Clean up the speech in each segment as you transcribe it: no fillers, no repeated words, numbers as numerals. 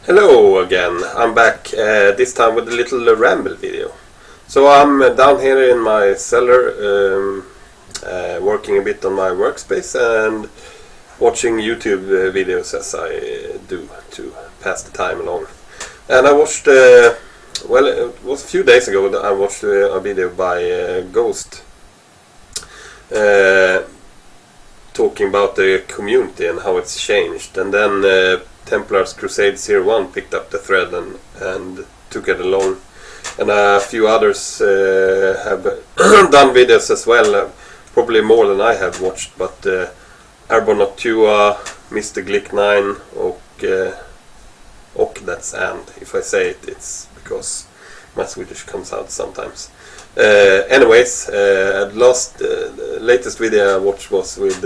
Hello again, I'm back, this time with a little Ramble video. So I'm down here in my cellar, working a bit on my workspace and watching YouTube videos as I do to pass the time along. And I watched, well, it was a few days ago that I watched a video by Ghost talking about the community and how it's changed, and then Templars Crusade 01 picked up the thread and took it along, and a few others have done videos as well, probably more than I have watched, but Airborne 2, Mr. Glick 9 och that's and. If I say it, it's because my Swedish comes out sometimes. Anyways, latest video I watched was with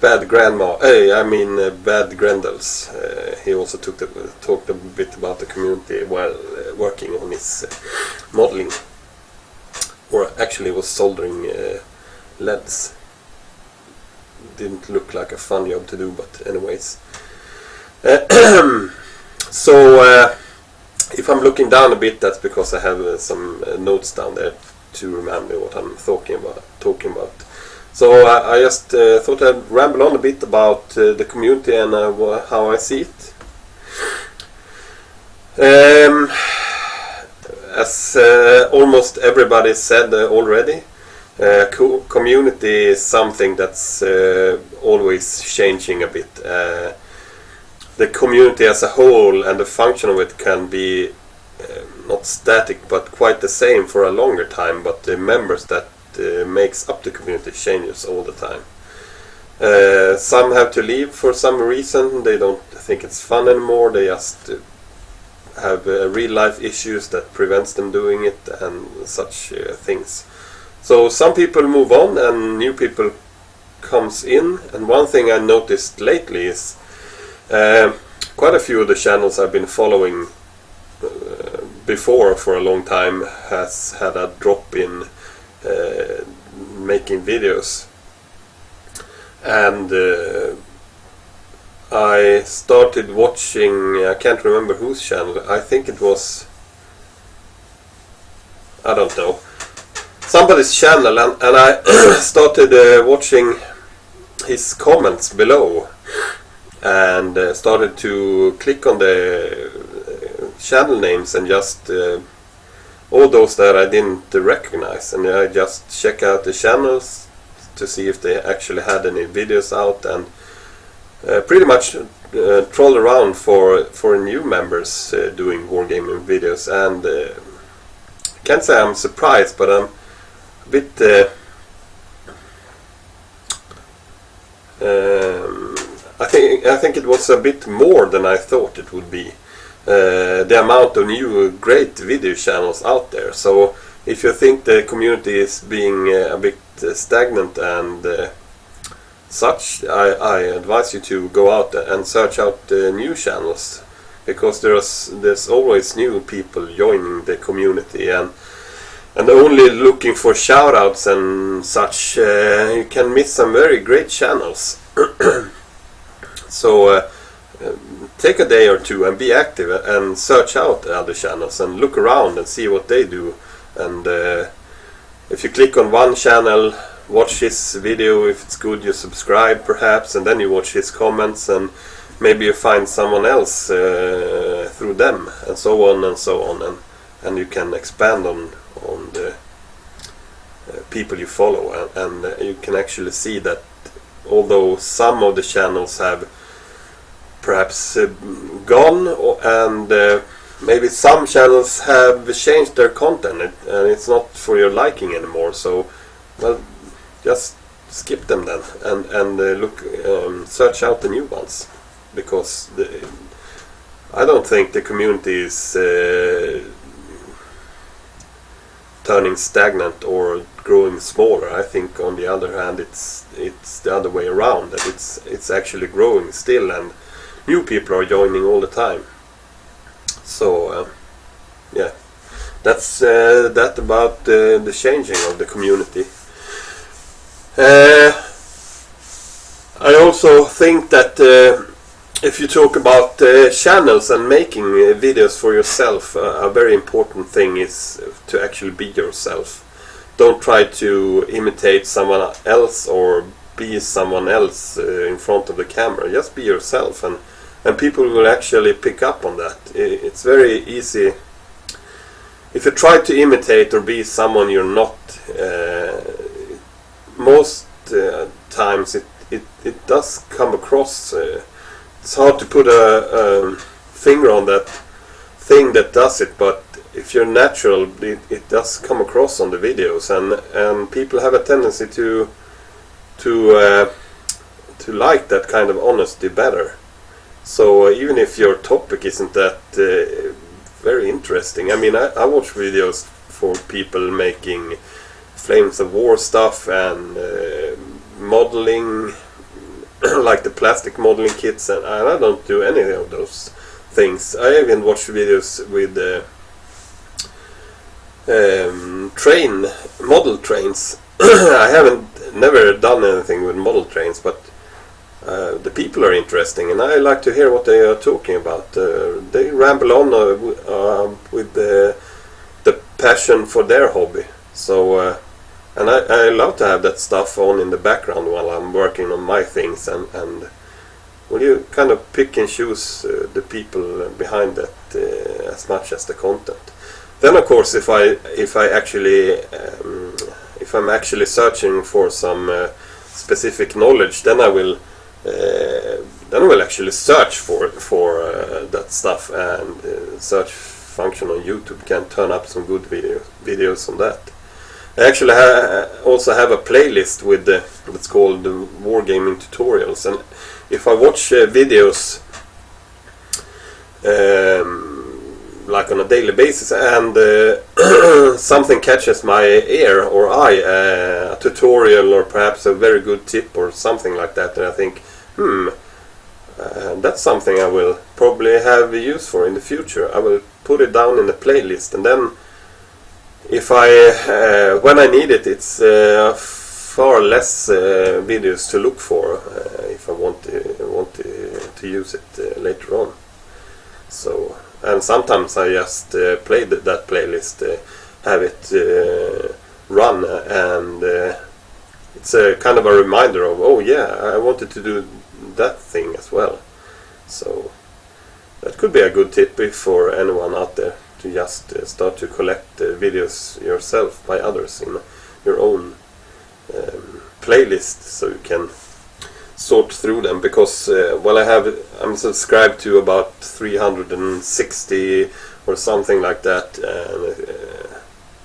Bad Grandma. Bad Grendels. He also talked a bit about the community while working on his modeling, or actually was soldering LEDs. Didn't look like a fun job to do, but anyways. So if I'm looking down a bit, that's because I have some notes down there to remember what I'm talking about. So I just thought I'd ramble on a bit about the community and how I see it. As almost everybody said already, community is something that's always changing a bit. The community as a whole and the function of it can be not static but quite the same for a longer time, but the members that makes up the community changes all the time. Some have to leave for some reason. They don't think it's fun anymore. They just have real life issues that prevents them doing it and such things. So some people move on and new people comes in, and one thing I noticed lately is quite a few of the channels I've been following before for a long time has had a drop in making videos, and I started watching, I can't remember whose channel, I think it was, I don't know, somebody's channel, and I started watching his comments below and started to click on the channel names and just all those that I didn't recognize, and I just check out the channels to see if they actually had any videos out, and pretty much troll around for new members doing wargaming videos, and can't say I'm surprised, but I'm a bit I think it was a bit more than I thought it would be. The amount of new great video channels out there. So if you think the community is being a bit stagnant and such, I advise you to go out and search out new channels, because there's always new people joining the community, and only looking for shoutouts and such, you can miss some very great channels. So take a day or two and be active and search out other channels and look around and see what they do. And if you click on one channel, watch his video, if it's good you subscribe perhaps, and then you watch his comments, and maybe you find someone else through them, and so on and so on, and you can expand on the people you follow, and you can actually see that although some of the channels have perhaps gone, and maybe some channels have changed their content and it's not for your liking anymore, so well, just skip them then and look, search out the new ones, because I don't think the community is turning stagnant or growing smaller. I think on the other hand it's the other way around, that it's actually growing still, and new people are joining all the time. So yeah, that's that about the changing of the community. I also think that if you talk about channels and making videos for yourself, a very important thing is to actually be yourself. Don't try to imitate someone else or be someone else in front of the camera. Just be yourself, and people will actually pick up on that. It's very easy. If you try to imitate or be someone you're not, most times it does come across. It's hard to put a finger on that thing that does it, but if you're natural, it does come across on the videos, and people have a tendency to like that kind of honesty better. So even if your topic isn't that very interesting, I mean, I watch videos for people making Flames of War stuff and modeling, like the plastic modeling kits, and I don't do any of those things. I even watch videos with model trains. I haven't never done anything with model trains, but the people are interesting, and I like to hear what they are talking about. They ramble on with the passion for their hobby. So, and I love to have that stuff on in the background while I'm working on my things, and well, you kind of pick and choose the people behind that as much as the content. Then, of course, if I'm actually searching for some specific knowledge, then I will actually search for that stuff, and search function on YouTube can turn up some good videos on that. I actually also have a playlist with what's called the Wargaming Tutorials, and if I watch videos like on a daily basis, and something catches my ear or eye, a tutorial or perhaps a very good tip or something like that, and I think, that's something I will probably have use for in the future. I will put it down in the playlist, and then if when I need it, it's far less videos to look for if I want to use it later on. So, and sometimes I just play that playlist, have it run, and it's a kind of a reminder of, oh yeah, I wanted to do that thing as well. So that could be a good tip for anyone out there, to just start to collect videos yourself by others in your own playlist, so you can sort through them, because well, I'm subscribed to about 360 or something like that, and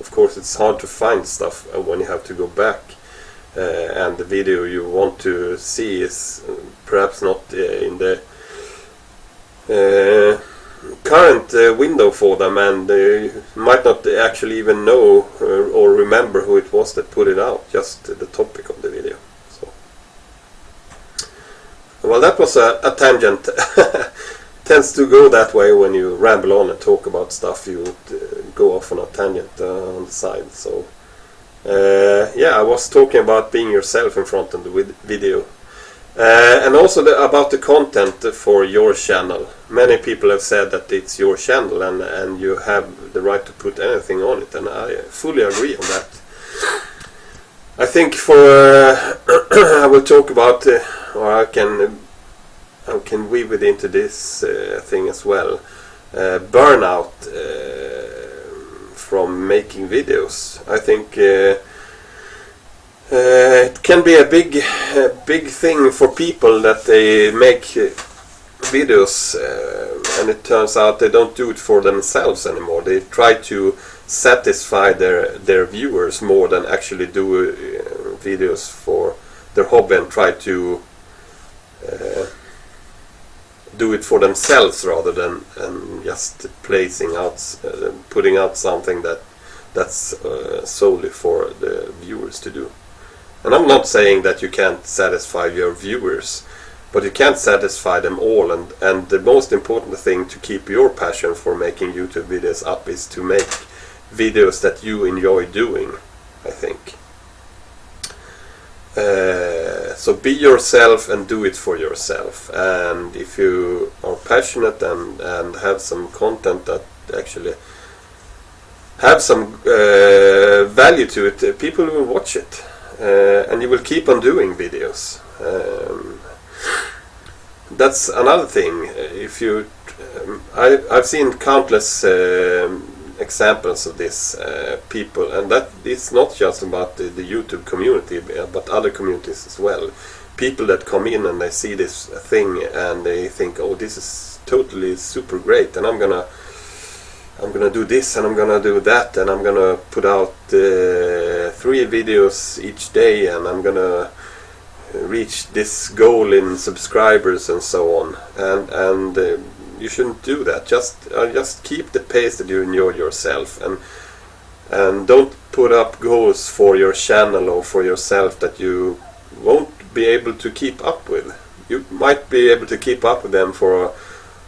of course it's hard to find stuff when you have to go back, and the video you want to see is perhaps not in the current window for them, and you might not actually even know or remember who it was that put it out, just the topic of the video. So, well, that was a tangent. Tends to go that way when you ramble on and talk about stuff. You go off on a tangent on the side. So yeah, I was talking about being yourself in front of the video. And also about the content for your channel. Many people have said that it's your channel, and you have the right to put anything on it, and I fully agree on that. I think I will talk about, or I can weave it into this thing as well. Burnout from making videos. I think it can be a big thing for people that they make videos, and it turns out they don't do it for themselves anymore. They try to satisfy their viewers more than actually do videos for their hobby, and try to do it for themselves rather than just putting out something that's solely for the viewers to do. And I'm not saying that you can't satisfy your viewers, but you can't satisfy them all, and the most important thing to keep your passion for making YouTube videos up is to make videos that you enjoy doing, I think. So be yourself and do it for yourself. And if you are passionate and have some content that actually have some value to it, people will watch it, and you will keep on doing videos. That's another thing. If you, I've seen countless examples of this, people, and that it's not just about the YouTube community, but other communities as well. People that come in and they see this thing and they think, oh, this is totally super great, and I'm gonna do this and I'm gonna do that, and I'm gonna put out 3 videos each day, and I'm gonna reach this goal in subscribers and so on. And you shouldn't do that. Just keep the pace that you enjoy yourself, and don't put up goals for your channel or for yourself that you won't be able to keep up with. You might be able to keep up with them for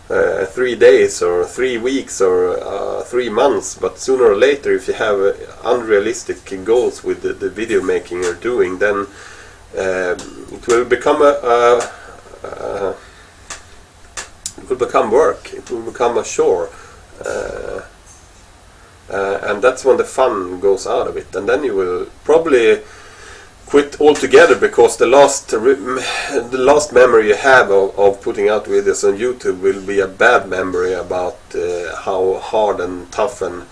3 days or 3 weeks or 3 months, but sooner or later, if you have unrealistic goals with the video making you're doing, then it will become it will become work. It will become a chore, and that's when the fun goes out of it. And then you will probably quit altogether, because the last memory you have of putting out videos on YouTube will be a bad memory about how hard and tough and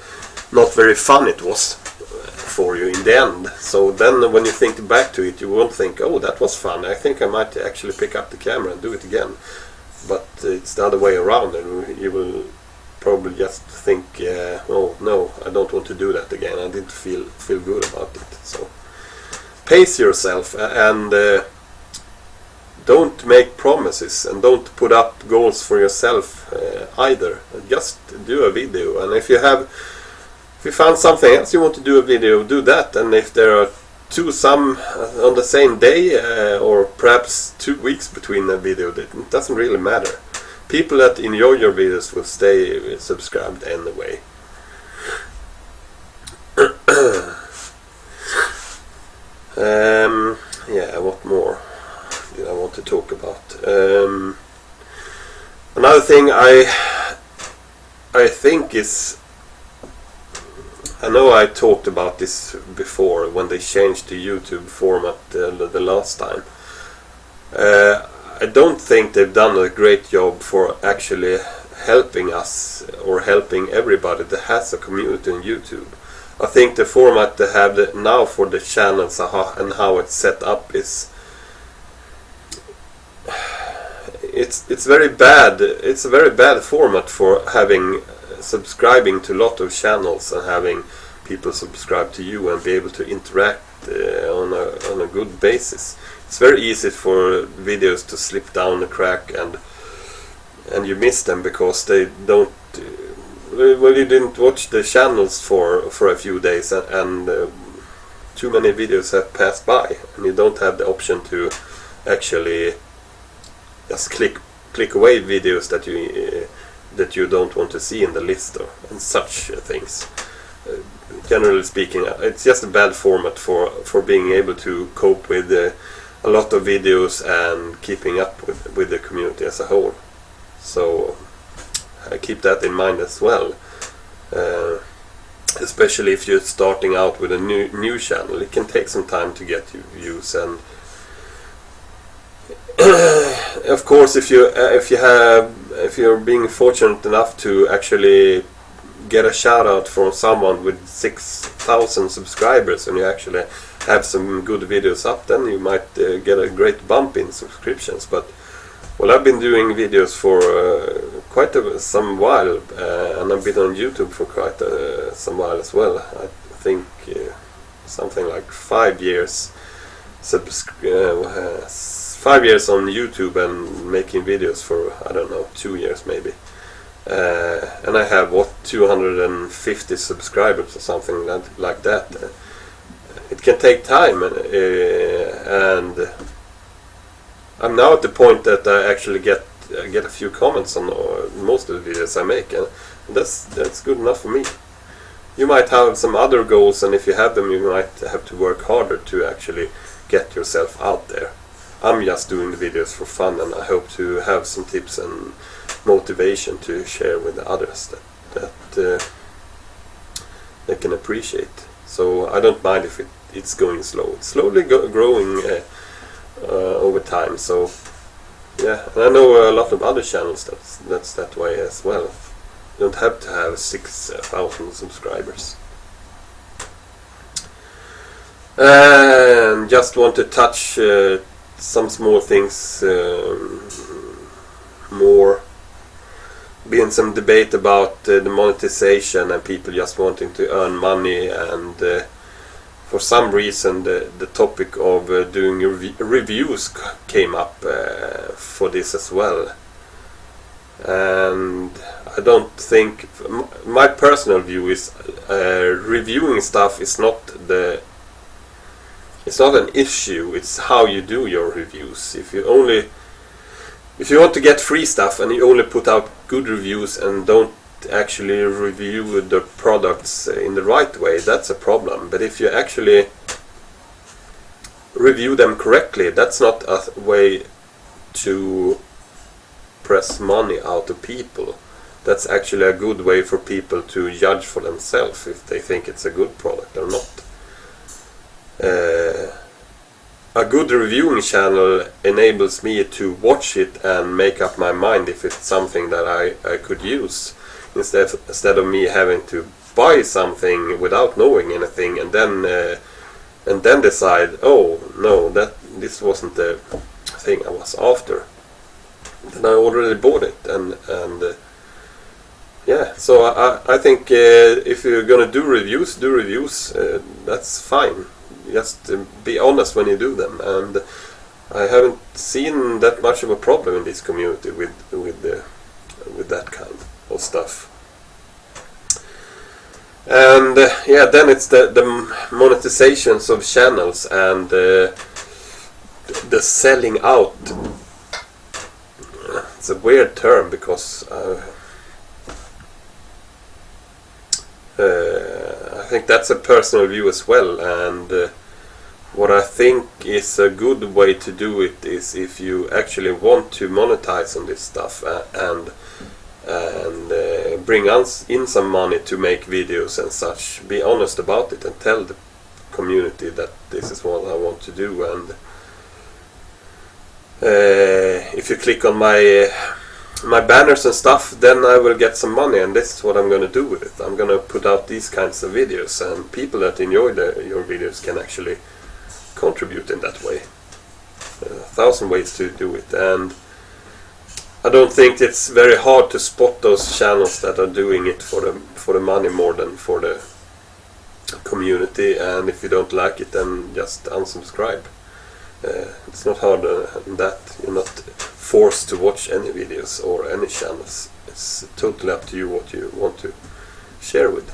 not very fun it was for you in the end. So then when you think back to it, you won't think, oh, that was fun, I think I might actually pick up the camera and do it again. But it's the other way around, and you will probably just think, oh no, I don't want to do that again, I didn't feel good about it. So pace yourself, and don't make promises, and don't put up goals for yourself either. Just do a video, and if you found something else you want to do a video, do that. And if there are some on the same day, or perhaps 2 weeks between a video, it doesn't really matter. People that enjoy your videos will stay subscribed anyway. Yeah, what more did I want to talk about? Another thing I think is, I know I talked about this before when they changed the YouTube format the last time. I don't think they've done a great job for actually helping us or helping everybody that has a community on YouTube. I think the format they have now for the channels and how it's set up is it's very bad. It's a very bad format for subscribing to a lot of channels and having people subscribe to you and be able to interact on a good basis. It's very easy for videos to slip down a crack, and you miss them because they don't. Well, you didn't watch the channels for a few days, and too many videos have passed by, and you don't have the option to actually just click away videos that you don't want to see in the list and such things. Generally speaking, it's just a bad format for being able to cope with a lot of videos and keeping up with the community as a whole. So I keep that in mind as well, especially if you're starting out with a new channel. It can take some time to get views, and of course if you're being fortunate enough to actually get a shout out from someone with 6,000 subscribers, and you actually have some good videos up, then you might get a great bump in subscriptions. But well, I've been doing videos for quite some while, and I've been on YouTube for quite some while as well. I think something like 5 years 5 years on YouTube and making videos for, I don't know, 2 years maybe. And I have 250 subscribers or something like that. It can take time, and I'm now at the point that I actually get a few comments on most of the videos I make, and that's good enough for me. You might have some other goals, and if you have them, you might have to work harder to actually get yourself out there. I'm just doing the videos for fun, and I hope to have some tips and motivation to share with others that they can appreciate. So I don't mind if it's going slow. It's slowly growing over time. So yeah, and I know a lot of other channels that's that way as well. You don't have to have 6,000 subscribers. And just want to touch some small things more. Been some debate about the monetization and people just wanting to earn money, and for some reason the topic of doing reviews came up for this as well. And I don't think, my personal view is reviewing stuff is not it's not an issue, it's how you do your reviews. If you want to get free stuff and you only put out good reviews and don't actually review the products in the right way, that's a problem. But if you actually review them correctly, that's not a way to press money out of people. That's actually a good way for people to judge for themselves if they think it's a good product or not. A good reviewing channel enables me to watch it and make up my mind if it's something that I could use, instead of me having to buy something without knowing anything and then decide, oh no, this wasn't the thing I was after. Then I already bought it, and yeah. So I think if you're gonna do reviews, that's fine. Just be honest when you do them, and I haven't seen that much of a problem in this community with that kind of stuff. And yeah, then it's the monetizations of channels and the selling out. It's a weird term because I think that's a personal view as well, and what I think is a good way to do it is if you actually want to monetize on this stuff and bring in some money to make videos and such, be honest about it and tell the community that this is what I want to do. And if you click on my banners and stuff, then I will get some money, and this is what I'm going to do with it. I'm going to put out these kinds of videos, and people that enjoy your videos can actually contribute in that way. 1,000 ways to do it, and I don't think it's very hard to spot those channels that are doing it for the money more than for the community. And if you don't like it, then just unsubscribe. It's not harder than that. You're not forced to watch any videos or any channels. It's totally up to you what you want to share with.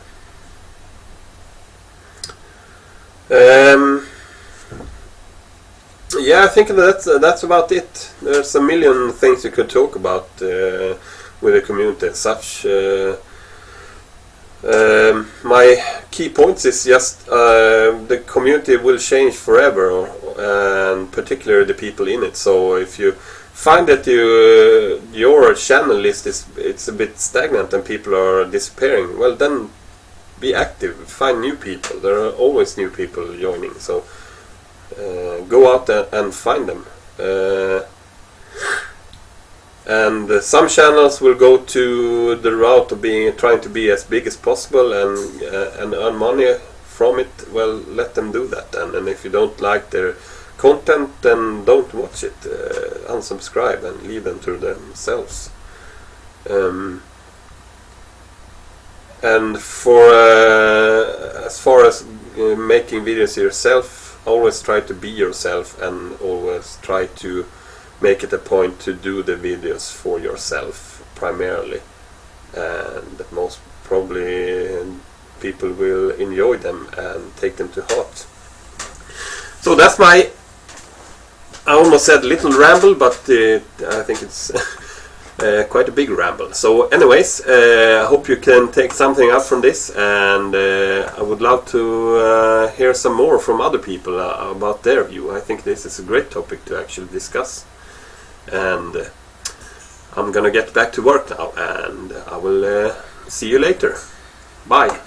Yeah, I think that's about it. There's a million things you could talk about with the community and such. My key points is just the community will change forever, and particularly the people in it. So if you find that your channel list it's a bit stagnant and people are disappearing, well, then be active, find new people. There are always new people joining, so go out and find them. And some channels will go to the route of trying to be as big as possible and earn money from it. Well, let them do that then. And if you don't like their content, then don't watch it. Unsubscribe and leave them to themselves. And for as far as making videos yourself, always try to be yourself, and always try to make it a point to do the videos for yourself primarily, and most probably people will enjoy them and take them to heart. So that's my, I almost said little ramble, but I think it's quite a big ramble. So anyways, I hope you can take something up from this, and I would love to hear some more from other people about their view. I think this is a great topic to actually discuss. And I'm gonna get back to work now, and I will see you later. Bye.